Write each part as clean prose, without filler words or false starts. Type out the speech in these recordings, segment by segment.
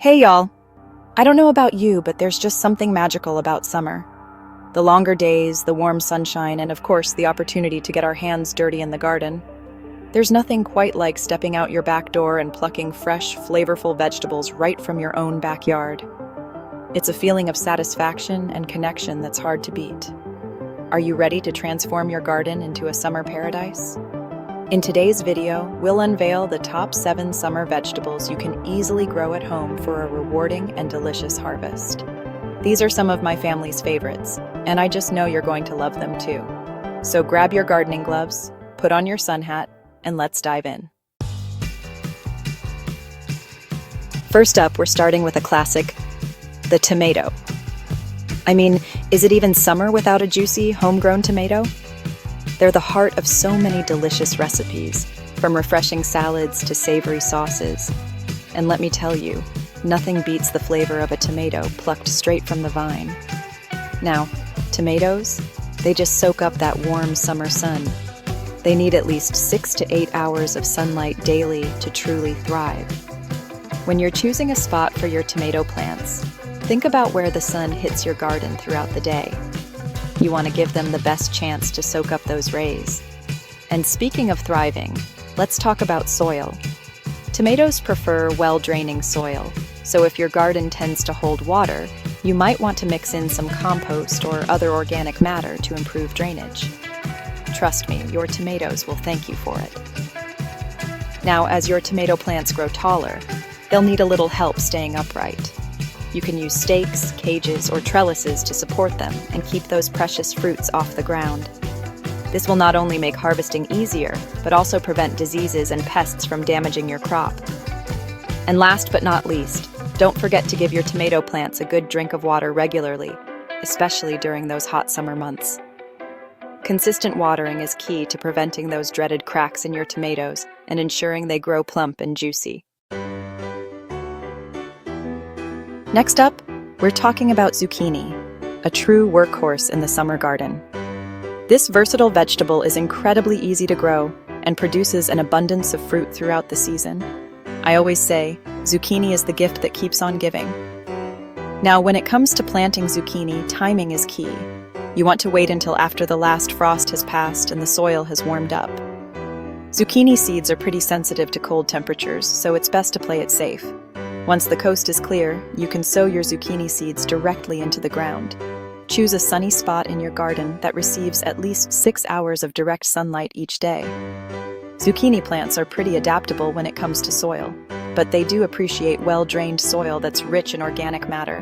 Hey y'all! I don't know about you, but there's just something magical about summer. The longer days, the warm sunshine, and of course the opportunity to get our hands dirty in the garden. There's nothing quite like stepping out your back door and plucking fresh, flavorful vegetables right from your own backyard. It's a feeling of satisfaction and connection that's hard to beat. Are you ready to transform your garden into a summer paradise? In today's video, we'll unveil the top 7 summer vegetables you can easily grow at home for a rewarding and delicious harvest. These are some of my family's favorites, and I just know you're going to love them too. So grab your gardening gloves, put on your sun hat, and let's dive in. First up, we're starting with a classic, the tomato. I mean, is it even summer without a juicy, homegrown tomato? They're the heart of so many delicious recipes, from refreshing salads to savory sauces. And let me tell you, nothing beats the flavor of a tomato plucked straight from the vine. Now, tomatoes, they just soak up that warm summer sun. They need at least 6 to 8 hours of sunlight daily to truly thrive. When you're choosing a spot for your tomato plants, think about where the sun hits your garden throughout the day. You want to give them the best chance to soak up those rays. And speaking of thriving, let's talk about soil. Tomatoes prefer well-draining soil, so if your garden tends to hold water, you might want to mix in some compost or other organic matter to improve drainage. Trust me, your tomatoes will thank you for it. Now, as your tomato plants grow taller, they'll need a little help staying upright. You can use stakes, cages, or trellises to support them and keep those precious fruits off the ground. This will not only make harvesting easier, but also prevent diseases and pests from damaging your crop. And last but not least, don't forget to give your tomato plants a good drink of water regularly, especially during those hot summer months. Consistent watering is key to preventing those dreaded cracks in your tomatoes and ensuring they grow plump and juicy. Next up, we're talking about zucchini, a true workhorse in the summer garden. This versatile vegetable is incredibly easy to grow and produces an abundance of fruit throughout the season. I always say, zucchini is the gift that keeps on giving. Now, when it comes to planting zucchini, timing is key. You want to wait until after the last frost has passed and the soil has warmed up. Zucchini seeds are pretty sensitive to cold temperatures, so it's best to play it safe. Once the coast is clear, you can sow your zucchini seeds directly into the ground. Choose a sunny spot in your garden that receives at least 6 hours of direct sunlight each day. Zucchini plants are pretty adaptable when it comes to soil, but they do appreciate well-drained soil that's rich in organic matter.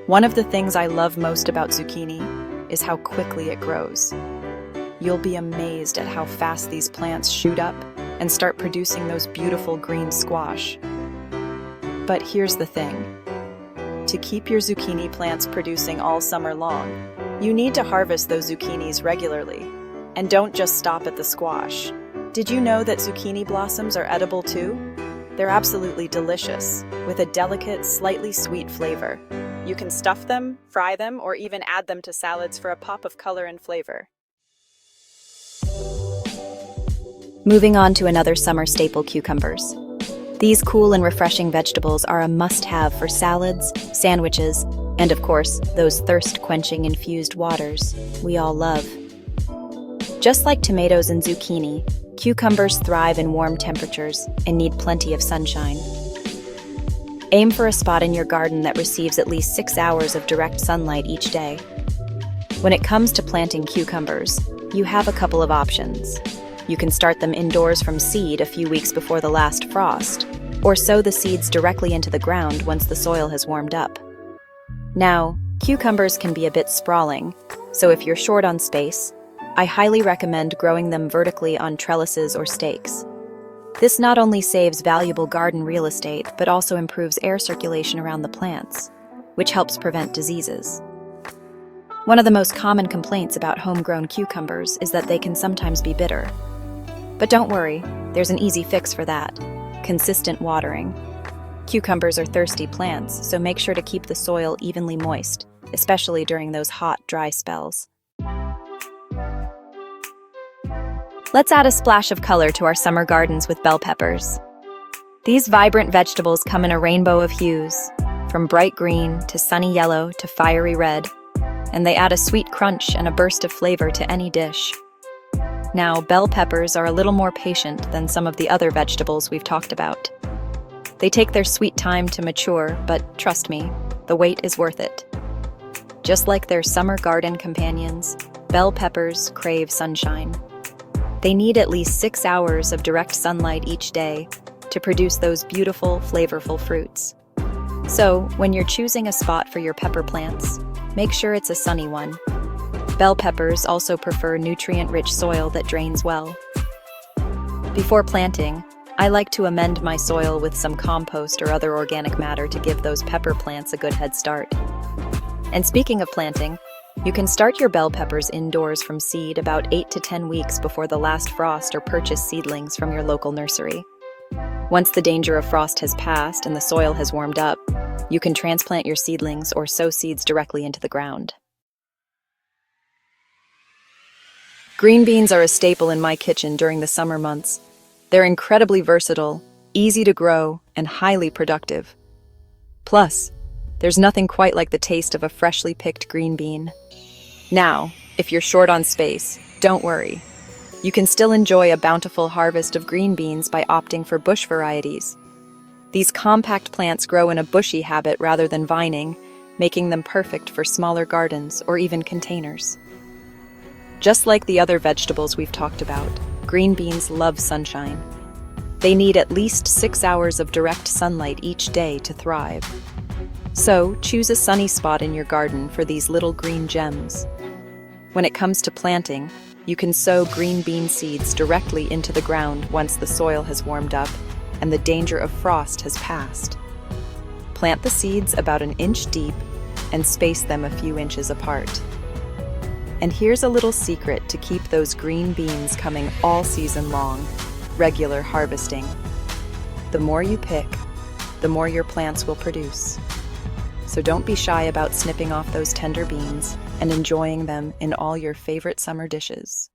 One of the things I love most about zucchini is how quickly it grows. You'll be amazed at how fast these plants shoot up and start producing those beautiful green squash. But here's the thing. To keep your zucchini plants producing all summer long, you need to harvest those zucchinis regularly. And don't just stop at the squash. Did you know that zucchini blossoms are edible too? They're absolutely delicious, with a delicate, slightly sweet flavor. You can stuff them, fry them, or even add them to salads for a pop of color and flavor. Moving on to another summer staple, cucumbers. These cool and refreshing vegetables are a must-have for salads, sandwiches, and of course, those thirst-quenching infused waters we all love. Just like tomatoes and zucchini, cucumbers thrive in warm temperatures and need plenty of sunshine. Aim for a spot in your garden that receives at least 6 hours of direct sunlight each day. When it comes to planting cucumbers, you have a couple of options. You can start them indoors from seed a few weeks before the last frost, or sow the seeds directly into the ground once the soil has warmed up. Now, cucumbers can be a bit sprawling, so if you're short on space, I highly recommend growing them vertically on trellises or stakes. This not only saves valuable garden real estate, but also improves air circulation around the plants, which helps prevent diseases. One of the most common complaints about homegrown cucumbers is that they can sometimes be bitter. But don't worry, there's an easy fix for that: consistent watering. Cucumbers are thirsty plants, so make sure to keep the soil evenly moist, especially during those hot, dry spells. Let's add a splash of color to our summer gardens with bell peppers. These vibrant vegetables come in a rainbow of hues, from bright green to sunny yellow to fiery red, and they add a sweet crunch and a burst of flavor to any dish. Now, bell peppers are a little more patient than some of the other vegetables we've talked about. They take their sweet time to mature, but trust me, the wait is worth it. Just like their summer garden companions, bell peppers crave sunshine. They need at least 6 hours of direct sunlight each day to produce those beautiful, flavorful fruits. So, when you're choosing a spot for your pepper plants, make sure it's a sunny one. Bell peppers also prefer nutrient-rich soil that drains well. Before planting, I like to amend my soil with some compost or other organic matter to give those pepper plants a good head start. And speaking of planting, you can start your bell peppers indoors from seed about 8 to 10 weeks before the last frost or purchase seedlings from your local nursery. Once the danger of frost has passed and the soil has warmed up, you can transplant your seedlings or sow seeds directly into the ground. Green beans are a staple in my kitchen during the summer months. They're incredibly versatile, easy to grow, and highly productive. Plus, there's nothing quite like the taste of a freshly picked green bean. Now, if you're short on space, don't worry. You can still enjoy a bountiful harvest of green beans by opting for bush varieties. These compact plants grow in a bushy habit rather than vining, making them perfect for smaller gardens or even containers. Just like the other vegetables we've talked about, green beans love sunshine. They need at least 6 hours of direct sunlight each day to thrive. So, choose a sunny spot in your garden for these little green gems. When it comes to planting, you can sow green bean seeds directly into the ground once the soil has warmed up and the danger of frost has passed. Plant the seeds about 1 inch deep and space them a few inches apart. And here's a little secret to keep those green beans coming all season long: regular harvesting. The more you pick, the more your plants will produce. So don't be shy about snipping off those tender beans and enjoying them in all your favorite summer dishes.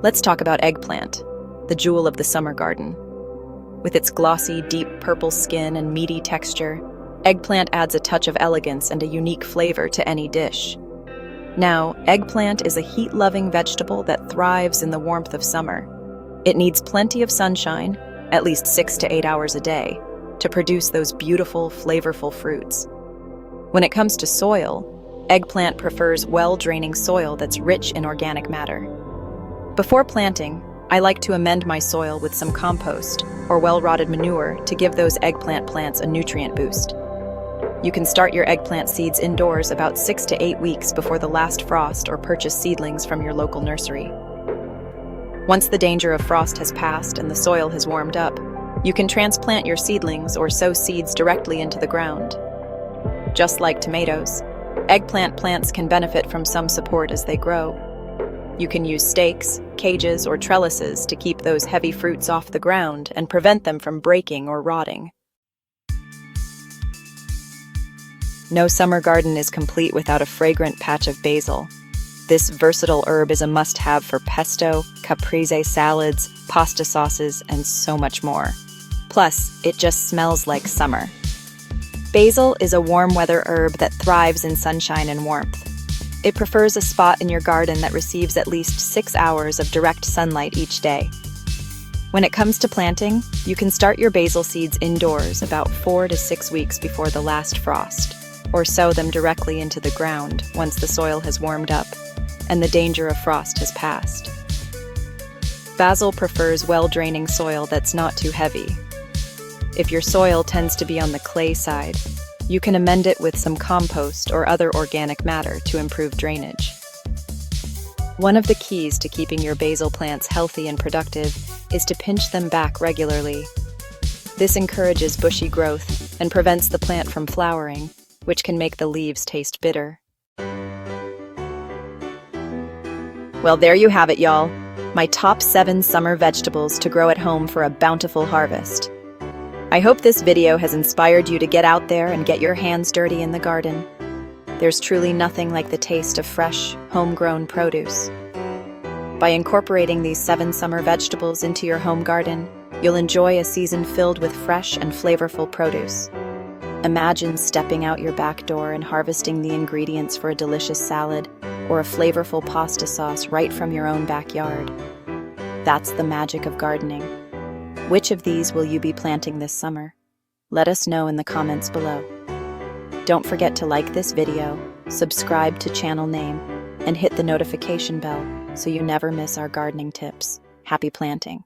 Let's talk about eggplant, the jewel of the summer garden. With its glossy, deep purple skin and meaty texture, eggplant adds a touch of elegance and a unique flavor to any dish. Now, eggplant is a heat-loving vegetable that thrives in the warmth of summer. It needs plenty of sunshine, at least 6 to 8 hours a day, to produce those beautiful, flavorful fruits. When it comes to soil, eggplant prefers well-draining soil that's rich in organic matter. Before planting, I like to amend my soil with some compost or well-rotted manure to give those eggplant plants a nutrient boost. You can start your eggplant seeds indoors about 6 to 8 weeks before the last frost or purchase seedlings from your local nursery. Once the danger of frost has passed and the soil has warmed up, you can transplant your seedlings or sow seeds directly into the ground. Just like tomatoes, eggplant plants can benefit from some support as they grow. You can use stakes, cages, or trellises to keep those heavy fruits off the ground and prevent them from breaking or rotting. No summer garden is complete without a fragrant patch of basil. This versatile herb is a must-have for pesto, caprese salads, pasta sauces, and so much more. Plus, it just smells like summer. Basil is a warm-weather herb that thrives in sunshine and warmth. It prefers a spot in your garden that receives at least 6 hours of direct sunlight each day. When it comes to planting, you can start your basil seeds indoors about 4 to 6 weeks before the last frost, or sow them directly into the ground once the soil has warmed up and the danger of frost has passed. Basil prefers well-draining soil that's not too heavy. If your soil tends to be on the clay side, you can amend it with some compost or other organic matter to improve drainage. One of the keys to keeping your basil plants healthy and productive is to pinch them back regularly. This encourages bushy growth and prevents the plant from flowering, which can make the leaves taste bitter. Well, there you have it, y'all. My top 7 summer vegetables to grow at home for a bountiful harvest. I hope this video has inspired you to get out there and get your hands dirty in the garden. There's truly nothing like the taste of fresh, homegrown produce. By incorporating these 7 summer vegetables into your home garden, you'll enjoy a season filled with fresh and flavorful produce. Imagine stepping out your back door and harvesting the ingredients for a delicious salad or a flavorful pasta sauce right from your own backyard. That's the magic of gardening. Which of these will you be planting this summer? Let us know in the comments below. Don't forget to like this video, subscribe to channel name, and hit the notification bell so you never miss our gardening tips. Happy planting!